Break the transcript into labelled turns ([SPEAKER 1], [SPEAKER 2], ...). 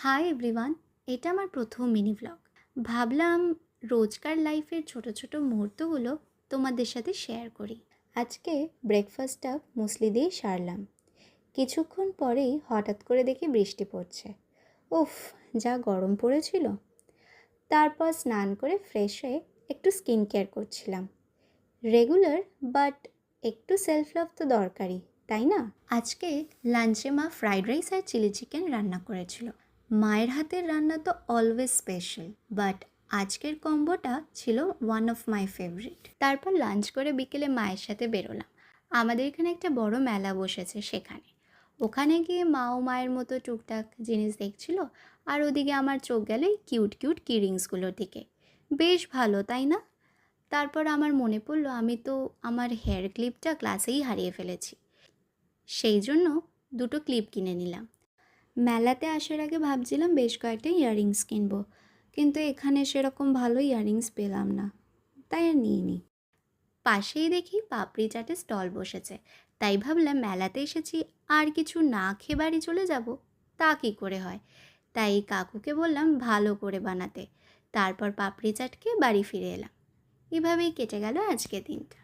[SPEAKER 1] Hi everyone, এটা আমার প্রথম মিনি ব্লগ। ভাবলাম রোজকার লাইফের ছোট ছোট মুহূর্তগুলো তোমাদের সাথে শেয়ার করি। আজকে ব্রেকফাস্টটা মুসলি দিয়ে সারলাম। কিছুক্ষণ পরেই হঠাৎ করে দেখি বৃষ্টি পড়ছে। উফ, যা গরম পড়েছিল। তারপর স্নান করে ফ্রেশ হয়ে একটু স্কিন কেয়ার করছিলাম। রেগুলার বাট একটু সেলফ লাভ তো দরকারি, তাই না? আজকে লাঞ্চে মা ফ্রাইড রাইস আর চিলি চিকেন রান্না করেছিল। মায়ের হাতের রান্না তো অলওয়েজ স্পেশাল, বাট আজকের কম্বোটা ছিল ওয়ান অফ মাই ফেভারিট। তারপর লাঞ্চ করে বিকেলে মায়ের সাথে বেরোলাম। আমাদের এখানে একটা বড় মেলা বসেছে, সেখানে ওখানে গিয়ে মাও মায়ের মতো টুকটাক জিনিস দেখছিল, আর ওদিকে আমার চোখ গেল এই কিউট কিউট কিরিংসগুলোর দিকে। বেশ ভালো, তাই না? তারপর আমার মনে পড়লো আমি তো আমার হেয়ার ক্লিপটা ক্লাসেই হারিয়ে ফেলেছি। সেই জন্য দুটো ক্লিপ কিনে নিলাম। মেলাতে আসার আগে ভাবছিলাম বেশ কয়েকটা ইয়াররিংস কিনবো, কিন্তু এখানে সেরকম ভালো ইয়াররিংস পেলাম না, তাই আর নিইনি। পাশেই দেখি পাপড়ি চাটের স্টল বসেছে, তাই ভাবলাম মেলাতে এসেছি, আর কিছু না খেয়ে বাড়ি চলে যাব, তা কী করে হয়। তাই কাকুকে বললাম ভালো করে বানাতে। তারপর পাপড়ি চাট খেয়ে বাড়ি ফিরে এলাম। এভাবেই কেটে গেল আজকের দিনটা।